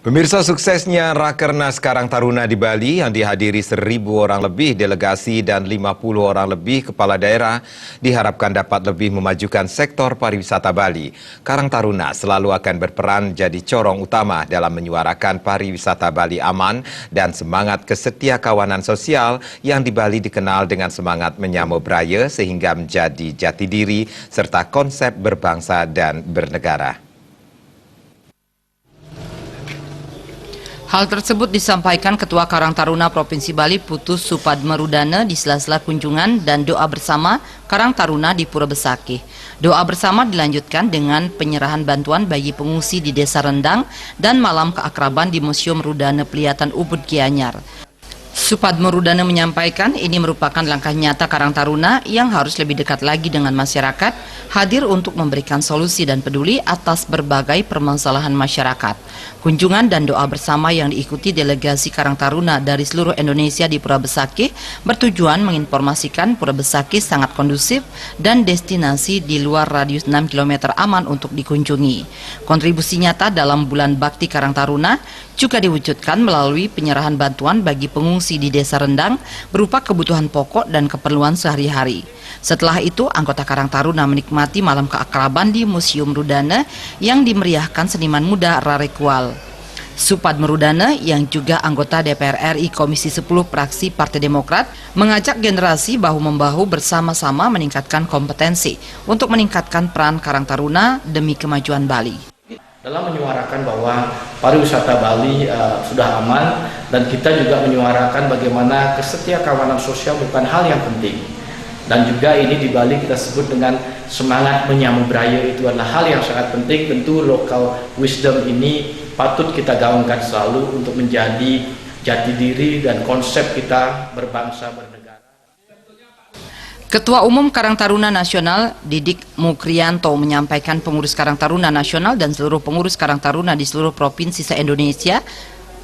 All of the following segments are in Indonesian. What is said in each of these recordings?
Pemirsa, suksesnya Rakernas Karang Taruna di Bali yang dihadiri 1.000 orang lebih delegasi dan 50 orang lebih kepala daerah diharapkan dapat lebih memajukan sektor pariwisata Bali. Karang Taruna selalu akan berperan jadi corong utama dalam menyuarakan pariwisata Bali aman dan semangat kesetiakawanan sosial yang di Bali dikenal dengan semangat menyambut braya sehingga menjadi jati diri serta konsep berbangsa dan bernegara. Hal tersebut disampaikan Ketua Karang Taruna Provinsi Bali Putu Supadmerudana di sela-sela kunjungan dan doa bersama Karang Taruna di Pura Besakih. Doa bersama dilanjutkan dengan penyerahan bantuan bagi pengungsi di Desa Rendang dan malam keakraban di Museum Rudana Pelihatan Ubud Gianyar. Supadmerudana menyampaikan ini merupakan langkah nyata Karang Taruna yang harus lebih dekat lagi dengan masyarakat, hadir untuk memberikan solusi dan peduli atas berbagai permasalahan masyarakat. Kunjungan dan doa bersama yang diikuti delegasi Karang Taruna dari seluruh Indonesia di Pura Besakih bertujuan menginformasikan Pura Besakih sangat kondusif dan destinasi di luar radius 6 km aman untuk dikunjungi. Kontribusi nyata dalam bulan Bakti Karang Taruna juga diwujudkan melalui penyerahan bantuan bagi pengungsi di Desa Rendang berupa kebutuhan pokok dan keperluan sehari-hari. Setelah itu, anggota Karang Taruna menikmati malam keakraban di Museum Rudana yang dimeriahkan seniman muda Rarekual. Supadmerudana yang juga anggota DPR RI Komisi 10 Praksi Partai Demokrat mengajak generasi bahu-membahu bersama-sama meningkatkan kompetensi untuk meningkatkan peran Karang Taruna demi kemajuan Bali. Dalam menyuarakan bahwa pariwisata Bali sudah aman, dan kita juga menyuarakan bagaimana kesetiakawanan sosial bukan hal yang penting. Dan juga ini di Bali kita sebut dengan semangat menyambut braya, itu adalah hal yang sangat penting. Tentu local wisdom ini patut kita gaungkan selalu untuk menjadi jati diri dan konsep kita berbangsa bernegara. Ketua Umum Karang Taruna Nasional Didik Mukrianto menyampaikan pengurus Karang Taruna Nasional dan seluruh pengurus Karang Taruna di seluruh provinsi se-Indonesia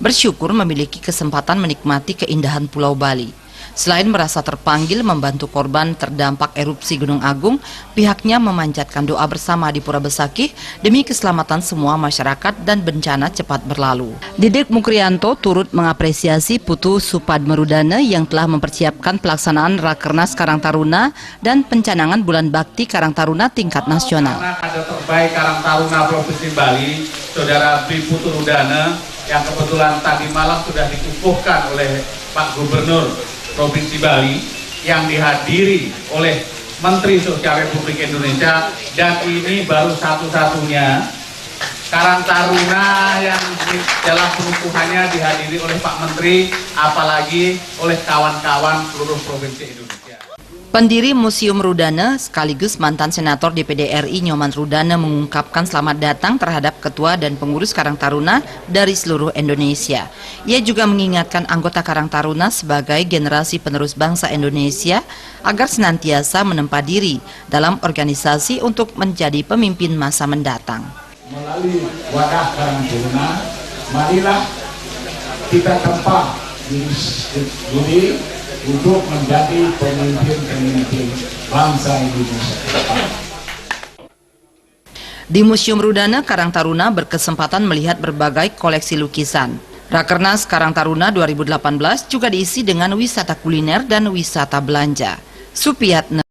bersyukur memiliki kesempatan menikmati keindahan Pulau Bali. Selain merasa terpanggil membantu korban terdampak erupsi Gunung Agung, pihaknya memanjatkan doa bersama di Pura Besakih demi keselamatan semua masyarakat dan bencana cepat berlalu. Didik Mukrianto turut mengapresiasi Putu Supadmerudana yang telah mempersiapkan pelaksanaan Rakernas Karang Taruna dan pencanangan Bulan Bakti Karang Taruna tingkat nasional. Kader terbaik Karang Taruna Provinsi Bali, Saudara Bi Putu Rudana, yang kebetulan tadi malam sudah dikukuhkan oleh Pak Gubernur Provinsi Bali, yang dihadiri oleh Menteri Sosial Republik Indonesia, dan ini baru satu-satunya Karang Taruna yang dalam pengukuhannya dihadiri oleh Pak Menteri, apalagi oleh kawan-kawan seluruh provinsi Indonesia. Pendiri Museum Rudana sekaligus mantan Senator DPD RI Nyoman Rudana mengungkapkan selamat datang terhadap ketua dan pengurus Karang Taruna dari seluruh Indonesia. Ia juga mengingatkan anggota Karang Taruna sebagai generasi penerus bangsa Indonesia agar senantiasa menempa diri dalam organisasi untuk menjadi pemimpin masa mendatang. Melalui wadah Karang Taruna, marilah kita tempa diri untuk menjadi pemimpin bangsa Indonesia. Di Museum Rudana, Karang Taruna berkesempatan melihat berbagai koleksi lukisan. Rakernas Karang Taruna 2018 juga diisi dengan wisata kuliner dan wisata belanja. Supiatna